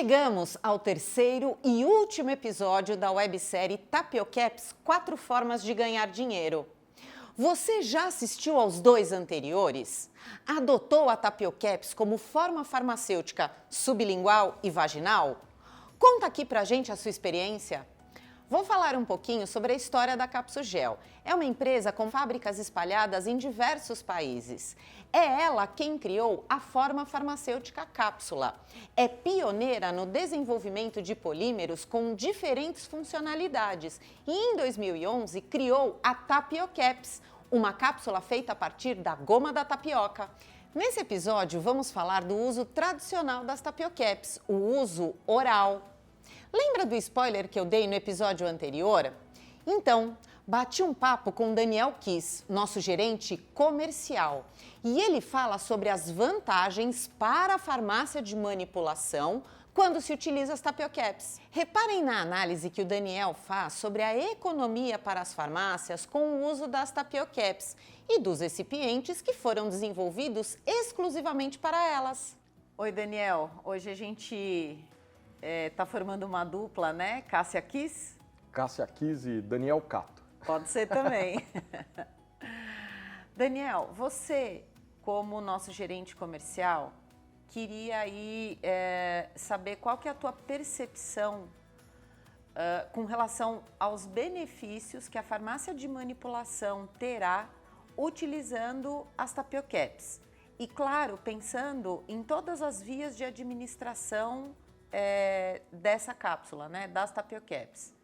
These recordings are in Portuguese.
Chegamos ao terceiro e último episódio da websérie Tapiocaps 4 Formas de Ganhar Dinheiro. Você já assistiu aos 2 anteriores? Adotou a Tapiocaps como forma farmacêutica sublingual e vaginal? Conta aqui pra gente a sua experiência. Vou falar um pouquinho sobre a história da Capsugel. É uma empresa com fábricas espalhadas em diversos países. É ela quem criou a forma farmacêutica cápsula. É pioneira no desenvolvimento de polímeros com diferentes funcionalidades e em 2011 criou a Tapiocaps, uma cápsula feita a partir da goma da tapioca. Nesse episódio vamos falar do uso tradicional das Tapiocaps, o uso oral. Lembra do spoiler que eu dei no episódio anterior? Então, bati um papo com Daniel Kiss, nosso gerente comercial, e ele fala sobre as vantagens para a farmácia de manipulação quando se utiliza as Tapiocaps. Reparem na análise que o Daniel faz sobre a economia para as farmácias com o uso das Tapiocaps e dos recipientes que foram desenvolvidos exclusivamente para elas. Oi, Daniel. Hoje a gente tá formando uma dupla, né? Cássia Kiss? Cássia Kiss e Daniel Cato. Pode ser também. Daniel, você, como nosso gerente comercial, queria aí saber qual que é a tua percepção com relação aos benefícios que a farmácia de manipulação terá utilizando as Tapiocaps. E, claro, pensando em todas as vias de administração dessa cápsula, né, das Tapiocaps.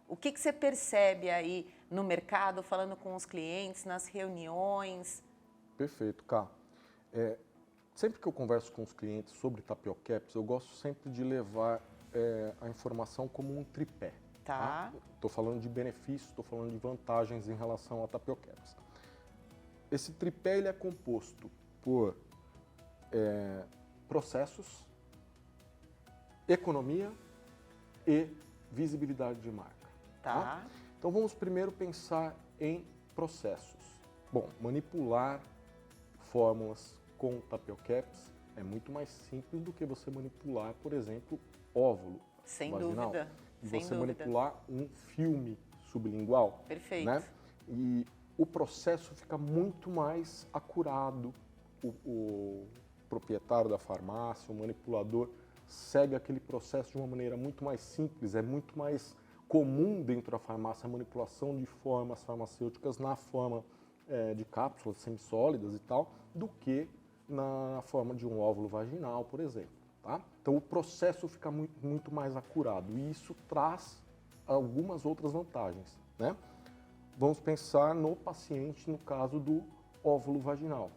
O que você percebe aí no mercado, falando com os clientes, nas reuniões? Perfeito, Cá. Sempre que eu converso com os clientes sobre Tapiocaps, eu gosto sempre de levar a informação como um tripé. Tá. Estou falando de benefícios, estou falando de vantagens em relação a Tapiocaps. Esse tripé ele é composto por processos, economia e visibilidade de marca. Tá. Então vamos primeiro pensar em processos. Bom, manipular fórmulas com Tapiocaps é muito mais simples do que você manipular, por exemplo, óvulo Sem vaginal. dúvida. E Sem você dúvida. manipular um filme sublingual. Perfeito. Né? E o processo fica muito mais acurado. O proprietário da farmácia, o manipulador, segue aquele processo de uma maneira muito mais simples, é muito mais comum dentro da farmácia a manipulação de formas farmacêuticas na forma de cápsulas semissólidas e tal, do que na forma de um óvulo vaginal, por exemplo. Tá? Então o processo fica muito mais acurado e isso traz algumas outras vantagens. Né? Vamos pensar no paciente no caso do óvulo vaginal.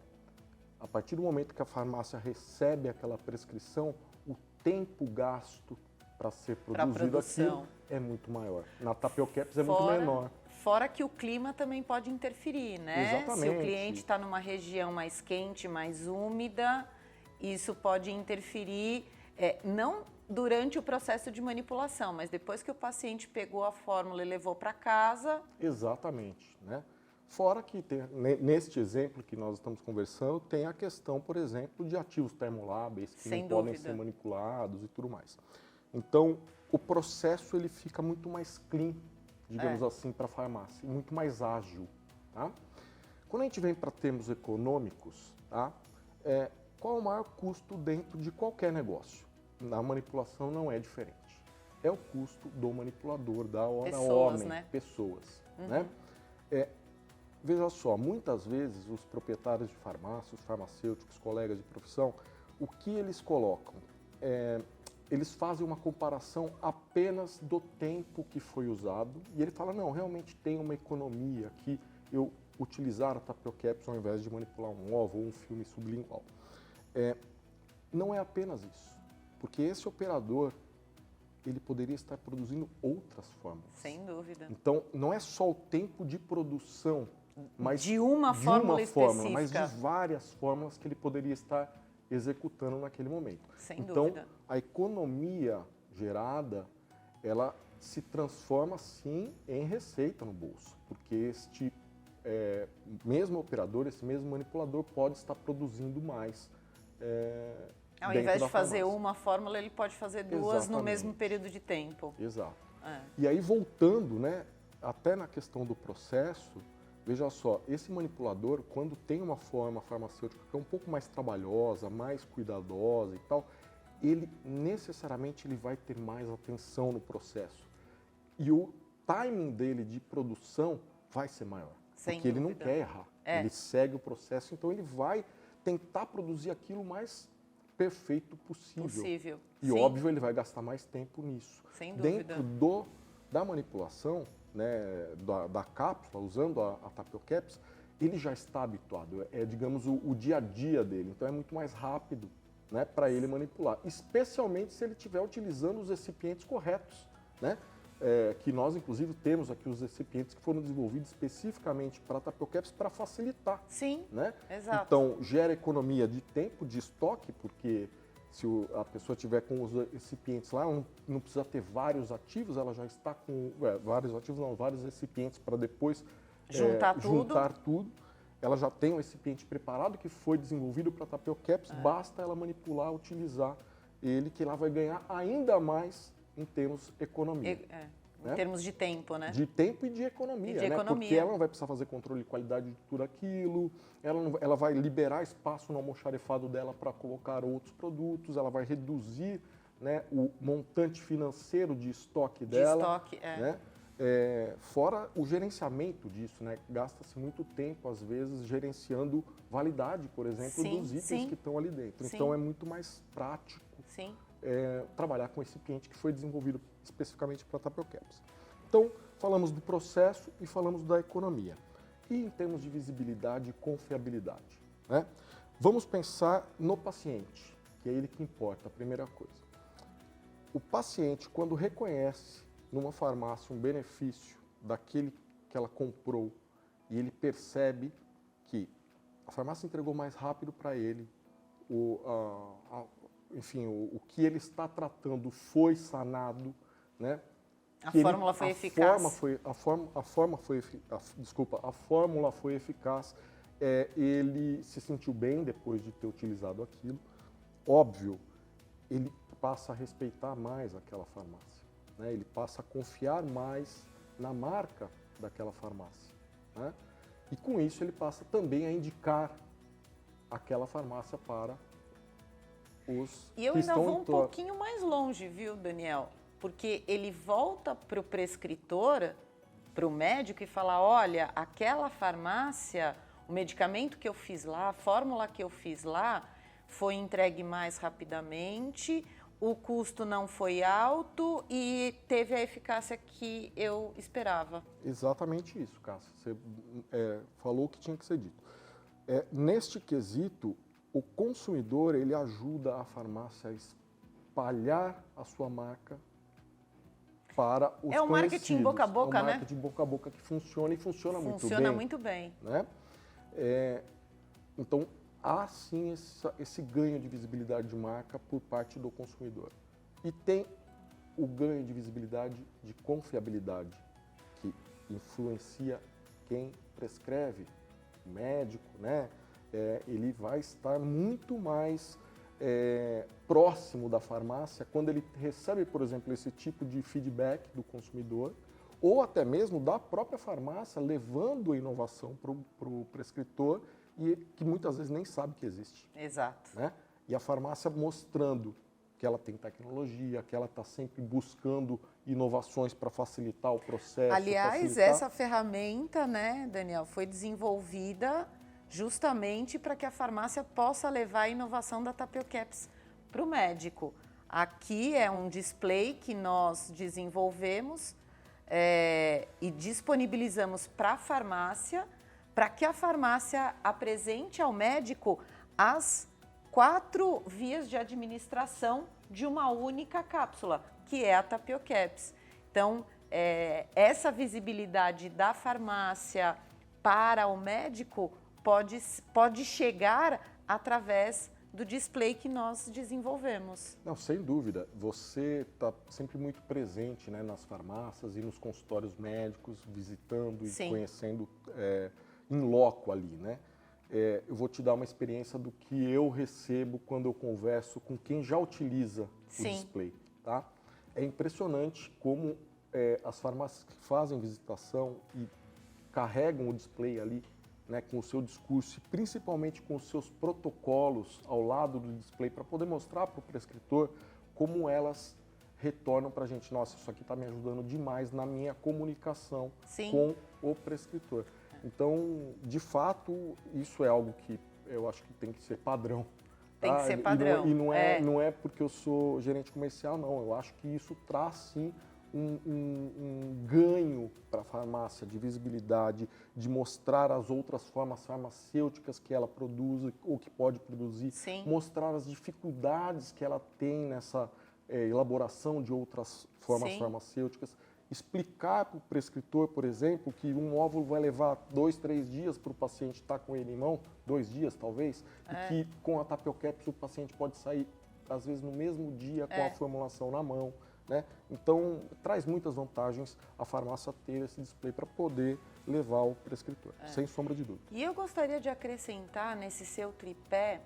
A partir do momento que a farmácia recebe aquela prescrição, o tempo gasto para ser produzido aquilo é muito maior. Na Tapiocaps é muito menor. Fora que o clima também pode interferir, né? Exatamente. Se o cliente está numa região mais quente, mais úmida, isso pode interferir, não durante o processo de manipulação, mas depois que o paciente pegou a fórmula e levou para casa. Exatamente, né? Fora que neste exemplo que nós estamos conversando, tem a questão, por exemplo, de ativos termoláveis que não podem ser manipulados e tudo mais. Então, o processo ele fica muito mais clean, digamos assim, para a farmácia, muito mais ágil. Tá? Quando a gente vem para termos econômicos, tá? Qual o maior custo dentro de qualquer negócio? Na manipulação não é diferente. É o custo do manipulador, da hora homem, né? Pessoas. Né? Veja só, muitas vezes os proprietários de farmácia, os farmacêuticos, colegas de profissão, o que eles colocam? Eles fazem uma comparação apenas do tempo que foi usado e ele fala, não, realmente tem uma economia que eu utilizar a Tapiocaps ao invés de manipular um óvulo ou um filme sublingual. Não é apenas isso, porque esse operador ele poderia estar produzindo outras fórmulas. Sem dúvida. Então, não é só o tempo de produção, mas de uma fórmula específica, mas de várias fórmulas que ele poderia estar executando naquele momento. Sem dúvida. A economia gerada, ela se transforma sim em receita no bolso, porque este mesmo operador, esse mesmo manipulador pode estar produzindo mais Ao dentro invés da de fazer farmácia. uma fórmula, ele pode fazer duas no Exatamente. mesmo período de tempo. Exato. É. E aí, voltando, né, até na questão do processo, veja só, esse manipulador, quando tem uma forma farmacêutica que é um pouco mais trabalhosa, mais cuidadosa e tal, ele necessariamente ele vai ter mais atenção no processo. E o timing dele de produção vai ser maior. Sem porque ele não dúvida. quer errar. É. Ele segue o processo, então ele vai tentar produzir aquilo mais perfeito possível. E Sim, óbvio, ele vai gastar mais tempo nisso. sem dúvida. Dentro da manipulação, né, da cápsula, usando a Tapiocaps, ele já está habituado, digamos, o dia a dia dele. Então é muito mais rápido, né, para ele manipular, especialmente se ele estiver utilizando os recipientes corretos, né? Que nós, inclusive, temos aqui os recipientes que foram desenvolvidos especificamente para Tapiocaps para facilitar. Sim, Né? exato. Então, gera economia de tempo, de estoque, porque se a pessoa tiver com os recipientes lá, não precisa ter vários ativos, ela já está com vários recipientes para depois Juntar tudo. Ela já tem um recipiente preparado que foi desenvolvido para Tapiocaps, basta ela manipular, utilizar ele, que ela vai ganhar ainda mais em termos de economia. Em termos de tempo, né? De tempo e de economia, E de né? economia. Porque ela não vai precisar fazer controle de qualidade de tudo aquilo, ela vai liberar espaço no almoxarifado dela para colocar outros produtos, ela vai reduzir, né, o montante financeiro de estoque dela. Né? Fora o gerenciamento disso, né? Gasta-se muito tempo, às vezes, gerenciando validade, por exemplo, dos itens que estão ali dentro. Sim. Então, é muito mais prático Sim. trabalhar com esse recipiente que foi desenvolvido especificamente para Tapiocaps. Então, falamos do processo e falamos da economia. E em termos de visibilidade e confiabilidade, né? Vamos pensar no paciente, que é ele que importa, a primeira coisa. O paciente, quando reconhece numa farmácia um benefício daquele que ela comprou e ele percebe que a farmácia entregou mais rápido para ele, enfim, o que ele está tratando foi sanado, né? A fórmula foi eficaz. A fórmula foi eficaz. Ele se sentiu bem depois de ter utilizado aquilo. Óbvio, ele passa a respeitar mais aquela farmácia, né? Ele passa a confiar mais na marca daquela farmácia, né? E com isso ele passa também a indicar aquela farmácia para os E eu que ainda estão vou em um torno. pouquinho mais longe, viu, Daniel? Porque ele volta para o prescritor, para o médico e fala, olha, aquela farmácia, o medicamento que eu fiz lá, a fórmula que eu fiz lá, foi entregue mais rapidamente, o custo não foi alto e teve a eficácia que eu esperava. Exatamente isso, Cássia. Você falou o que tinha que ser dito. Neste quesito, o consumidor ele ajuda a farmácia a espalhar a sua marca para os É o marketing conhecidos. boca a boca, é o né? marketing boca a boca que funciona e funciona muito bem. Funciona muito bem. Né? Então, há sim esse ganho de visibilidade de marca por parte do consumidor. E tem o ganho de visibilidade de confiabilidade, que influencia quem prescreve, o médico, né? Ele vai estar muito mais próximo da farmácia quando ele recebe, por exemplo, esse tipo de feedback do consumidor, ou até mesmo da própria farmácia levando a inovação para o prescritor e que muitas vezes nem sabe que existe. Exato. Né? E a farmácia mostrando que ela tem tecnologia, que ela está sempre buscando inovações para facilitar o processo. Aliás, essa ferramenta, né, Daniel, foi desenvolvida justamente para que a farmácia possa levar a inovação da Tapiocaps para o médico. Aqui é um display que nós desenvolvemos e disponibilizamos para a farmácia, para que a farmácia apresente ao médico as 4 vias de administração de uma única cápsula, que é a Tapiocaps. Então, essa visibilidade da farmácia para o médico pode chegar através do display que nós desenvolvemos. Não, sem dúvida. Você está sempre muito presente, né, nas farmácias e nos consultórios médicos, visitando e Sim. conhecendo in loco ali, né? eu vou te dar uma experiência do que eu recebo quando eu converso com quem já utiliza o display, tá? É impressionante como as farmácias que fazem visitação e carregam o display ali, né, com o seu discurso e principalmente com os seus protocolos ao lado do display para poder mostrar para o prescritor como elas retornam para a gente. Nossa, isso aqui está me ajudando demais na minha comunicação com o prescritor. Então, de fato, isso é algo que eu acho que tem que ser padrão. Tem que ser padrão. E não é porque eu sou gerente comercial, não. Eu acho que isso traz, sim, um ganho para a farmácia de visibilidade, de mostrar as outras formas farmacêuticas que ela produz ou que pode produzir, mostrar as dificuldades que ela tem nessa elaboração de outras formas farmacêuticas, explicar para o prescritor, por exemplo, que um óvulo vai levar 2, 3 dias para o paciente estar com ele em mão, 2 dias talvez, e que com a Tapiocaps o paciente pode sair, às vezes, no mesmo dia com a formulação na mão. Né? Então, traz muitas vantagens a farmácia ter esse display para poder levar ao prescritor, sem sombra de dúvida. E eu gostaria de acrescentar nesse seu tripé,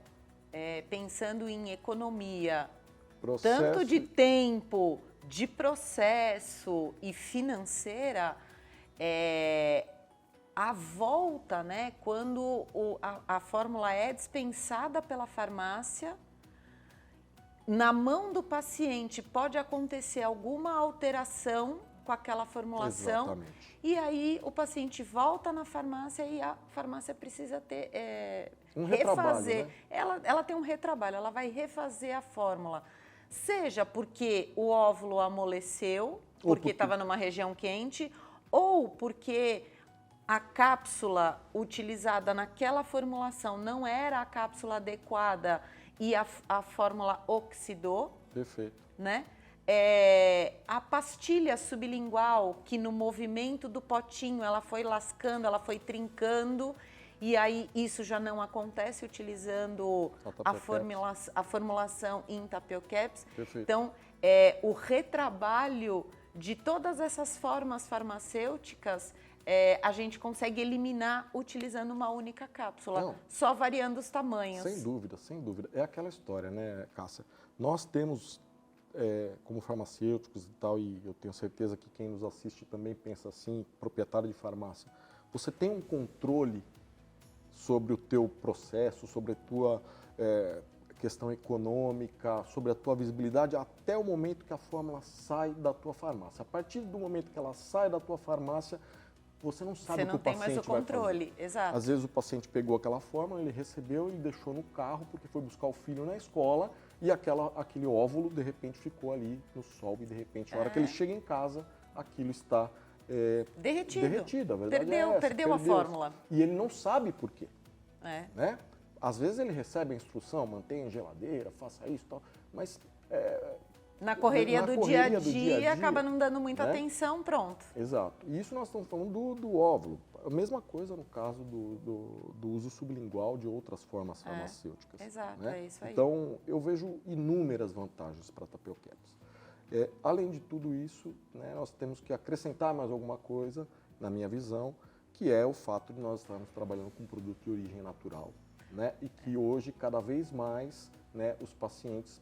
pensando em economia, tanto de tempo, de processo e financeira, a volta, né, quando a fórmula é dispensada pela farmácia, na mão do paciente pode acontecer alguma alteração com aquela formulação. Exatamente. E aí o paciente volta na farmácia e a farmácia precisa ter refazer. Né? Ela tem um retrabalho, ela vai refazer a fórmula. Seja porque o óvulo amoleceu, porque estava numa região quente, ou porque a cápsula utilizada naquela formulação não era a cápsula adequada e a fórmula oxidou. Perfeito. Né? A pastilha sublingual, que no movimento do potinho ela foi lascando, ela foi trincando, e aí isso já não acontece utilizando a formulação em Tapiocaps. Perfeito. Então, o retrabalho de todas essas formas farmacêuticas, a gente consegue eliminar utilizando uma única cápsula, só variando os tamanhos. Sem dúvida, sem dúvida. É aquela história, né, Cássia? Nós temos, como farmacêuticos e tal, e eu tenho certeza que quem nos assiste também pensa assim, proprietário de farmácia, você tem um controle sobre o teu processo, sobre a tua questão econômica, sobre a tua visibilidade, até o momento que a fórmula sai da tua farmácia. A partir do momento que ela sai da tua farmácia, você não sabe o que o paciente vai fazer. Você não tem mais o controle, exato. Às vezes o paciente pegou aquela fórmula, ele recebeu, ele deixou no carro porque foi buscar o filho na escola e aquele óvulo, de repente, ficou ali no sol e, de repente, na hora que ele chega em casa, aquilo está derretido. A verdade perdeu a fórmula. E ele não sabe por quê. Né? Às vezes ele recebe a instrução, mantenha em geladeira, faça isso e tal, mas... Na correria do dia a dia, acaba não dando muita atenção, pronto. Exato. E isso nós estamos falando do óvulo. A mesma coisa no caso do uso sublingual de outras formas farmacêuticas. Exato, né? É isso aí. Então, eu vejo inúmeras vantagens para a Tapiocaps. Além de tudo isso, né, nós temos que acrescentar mais alguma coisa, na minha visão, que é o fato de nós estarmos trabalhando com um produto de origem natural, né, e que hoje, cada vez mais, né, os pacientes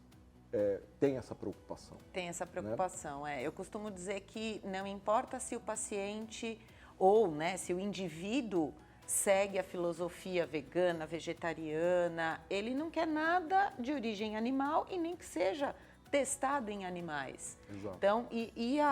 têm essa preocupação. Tem essa preocupação, Eu costumo dizer que não importa se o paciente ou, né, se o indivíduo segue a filosofia vegana, vegetariana, ele não quer nada de origem animal e nem que seja testado em animais. Exato. Então,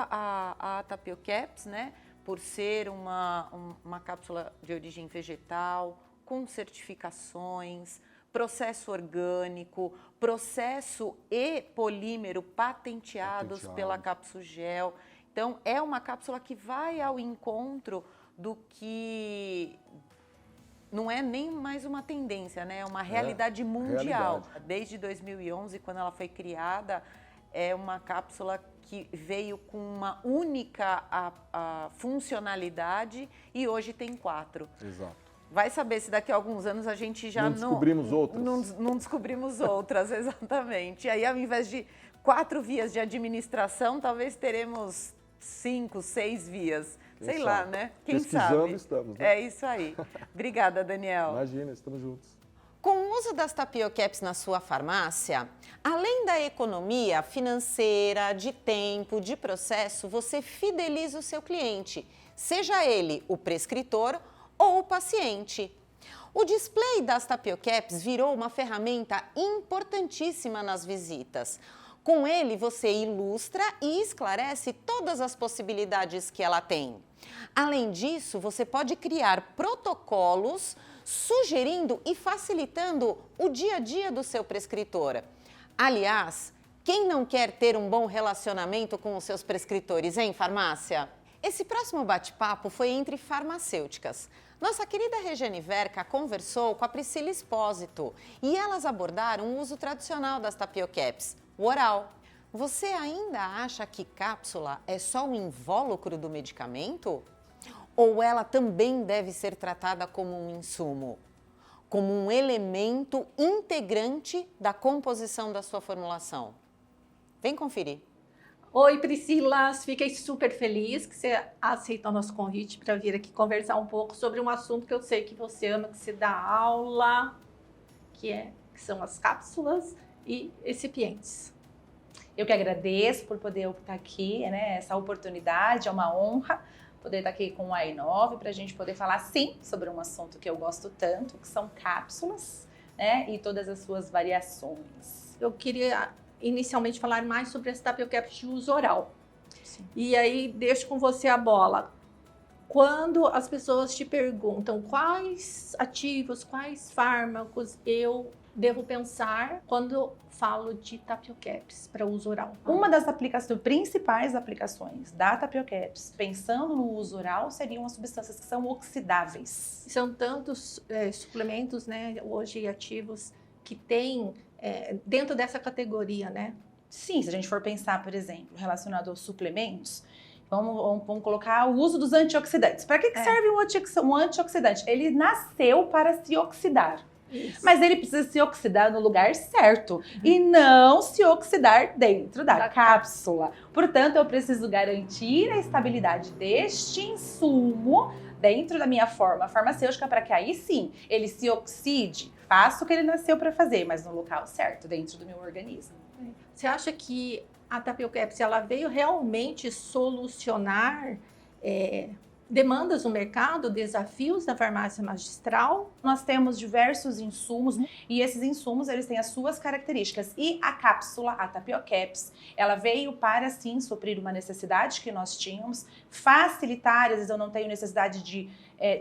a Tapiocaps, né, por ser uma cápsula de origem vegetal, com certificações, processo orgânico, processo e polímero patenteados pela Capsugel. Então, é uma cápsula que vai ao encontro do que não é nem mais uma tendência, né? É uma realidade mundial. Desde 2011, quando ela foi criada, é uma cápsula que veio com uma única funcionalidade e hoje tem 4. Exato. Vai saber se daqui a alguns anos a gente já não descobrimos outras. Não descobrimos outras, exatamente. E aí, ao invés de 4 vias de administração, talvez teremos 5, 6 vias. Sei lá, né? Quem Pesquisando sabe? estamos, né? É isso aí. Obrigada, Daniel. Imagina, estamos juntos. Com o uso das tapiocaps na sua farmácia, além da economia financeira, de tempo, de processo, você fideliza o seu cliente, seja ele o prescritor ou o paciente. O display das tapiocaps virou uma ferramenta importantíssima nas visitas. Com ele, você ilustra e esclarece todas as possibilidades que ela tem. Além disso, você pode criar protocolos sugerindo e facilitando o dia a dia do seu prescritor. Aliás, quem não quer ter um bom relacionamento com os seus prescritores, hein, farmácia? Esse próximo bate-papo foi entre farmacêuticas. Nossa querida Regiane Verca conversou com a Priscila Espósito e elas abordaram o uso tradicional das tapiocaps, o oral. Você ainda acha que cápsula é só um invólucro do medicamento? Ou ela também deve ser tratada como um insumo, como um elemento integrante da composição da sua formulação? Vem conferir. Oi, Priscila, fiquei super feliz que você aceitou o nosso convite para vir aqui conversar um pouco sobre um assunto que eu sei que você ama, que você dá aula, que são as cápsulas e recipientes. Eu que agradeço por poder estar aqui, né? Essa oportunidade, é uma honra poder estar aqui com a I9 para a gente poder falar, sim, sobre um assunto que eu gosto tanto, que são cápsulas, né? E todas as suas variações. Eu queria inicialmente falar mais sobre as tapiocaps de uso oral. Sim. E aí deixo com você a bola. Quando as pessoas te perguntam quais ativos, quais fármacos eu devo pensar quando falo de tapiocaps para uso oral? Uma das principais aplicações da tapiocaps, pensando no uso oral, seriam as substâncias que são oxidáveis. São tantos suplementos, né, hoje ativos que tem dentro dessa categoria, né? Sim, se a gente for pensar, por exemplo, relacionado aos suplementos, vamos colocar o uso dos antioxidantes. Para que serve um antioxidante? Ele nasceu para se oxidar. Isso. Mas ele precisa se oxidar no lugar certo e não se oxidar dentro da cápsula. Portanto, eu preciso garantir a estabilidade deste insumo dentro da minha forma farmacêutica para que aí sim ele se oxide, faça o que ele nasceu para fazer, mas no local certo, dentro do meu organismo. Você acha que a tapiocaps ela veio realmente solucionar demandas no mercado, desafios da farmácia magistral? Nós temos diversos insumos e esses insumos eles têm as suas características. E a cápsula, a tapiocaps, ela veio para sim suprir uma necessidade que nós tínhamos, facilitar, às vezes eu não tenho necessidade de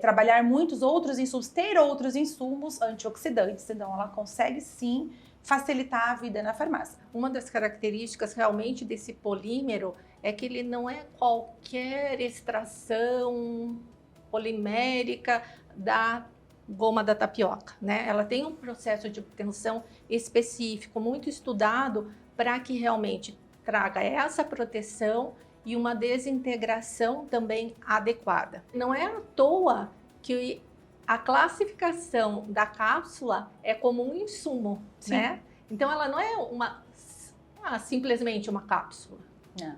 trabalhar muitos outros insumos, ter outros insumos antioxidantes, então ela consegue sim facilitar a vida na farmácia. Uma das características realmente desse polímero é que ele não é qualquer extração polimérica da goma da tapioca, né? Ela tem um processo de obtenção específico, muito estudado, para que realmente traga essa proteção e uma desintegração também adequada. Não é à toa que a classificação da cápsula é como um insumo, Sim. né? Então ela não é simplesmente uma cápsula. Não.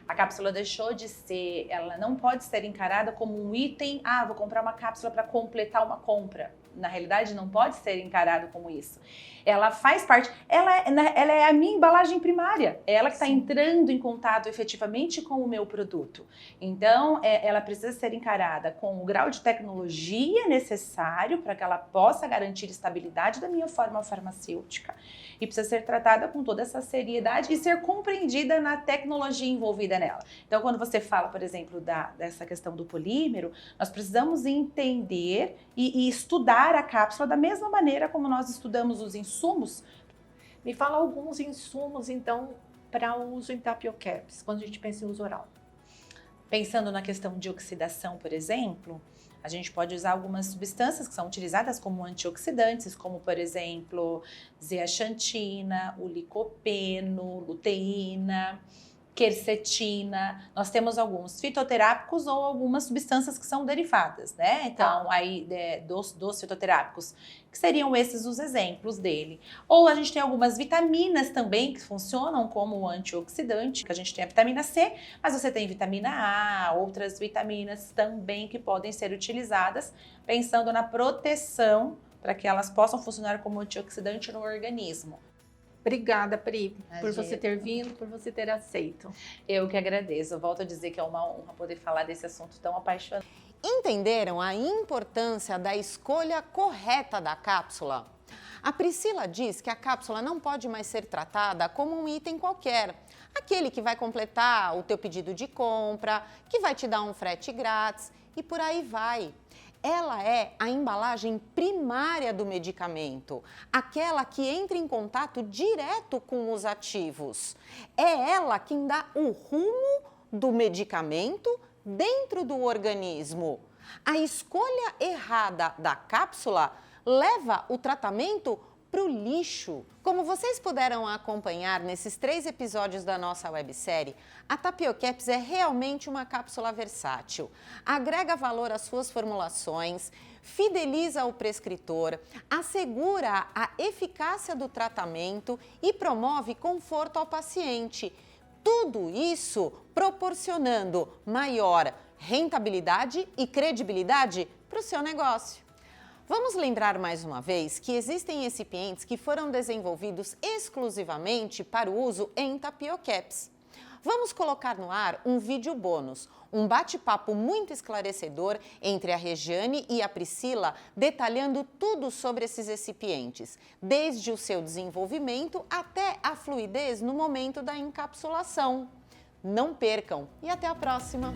A cápsula deixou de ser, ela não pode ser encarada como um item, vou comprar uma cápsula para completar uma compra. Na realidade, não pode ser encarado como isso. Ela faz parte, ela é a minha embalagem primária, é ela que está entrando em contato efetivamente com o meu produto. Então, ela precisa ser encarada com o grau de tecnologia necessário para que ela possa garantir estabilidade da minha forma farmacêutica e precisa ser tratada com toda essa seriedade e ser compreendida na tecnologia envolvida nela. Então, quando você fala, por exemplo, dessa questão do polímero, nós precisamos entender e estudar a cápsula da mesma maneira como nós estudamos os insumos. Me fala alguns insumos, então, para uso em tapiocaps, quando a gente pensa em uso oral. Pensando na questão de oxidação, por exemplo, a gente pode usar algumas substâncias que são utilizadas como antioxidantes, como, por exemplo, zeaxantina, o licopeno, luteína, quercetina, nós temos alguns fitoterápicos ou algumas substâncias que são derivadas, né? Então, aí dos fitoterápicos, que seriam esses os exemplos dele. Ou a gente tem algumas vitaminas também que funcionam como antioxidante, que a gente tem a vitamina C, mas você tem vitamina A, outras vitaminas também que podem ser utilizadas, pensando na proteção para que elas possam funcionar como antioxidante no organismo. Obrigada, Pri, por Imagina. você ter vindo, por você ter aceito. Eu que agradeço. Eu volto a dizer que é uma honra poder falar desse assunto tão apaixonante. Entenderam a importância da escolha correta da cápsula? A Priscila diz que a cápsula não pode mais ser tratada como um item qualquer. Aquele que vai completar o teu pedido de compra, que vai te dar um frete grátis e por aí vai. Ela é a embalagem primária do medicamento, aquela que entra em contato direto com os ativos. É ela quem dá o rumo do medicamento dentro do organismo. A escolha errada da cápsula leva o tratamento para o lixo. Como vocês puderam acompanhar nesses 3 episódios da nossa websérie, a Tapiocaps é realmente uma cápsula versátil. Agrega valor às suas formulações, fideliza o prescritor, assegura a eficácia do tratamento e promove conforto ao paciente. Tudo isso proporcionando maior rentabilidade e credibilidade para o seu negócio. Vamos lembrar mais uma vez que existem recipientes que foram desenvolvidos exclusivamente para o uso em Tapiocaps. Vamos colocar no ar um vídeo bônus, um bate-papo muito esclarecedor entre a Regiane e a Priscila, detalhando tudo sobre esses recipientes, desde o seu desenvolvimento até a fluidez no momento da encapsulação. Não percam e até a próxima!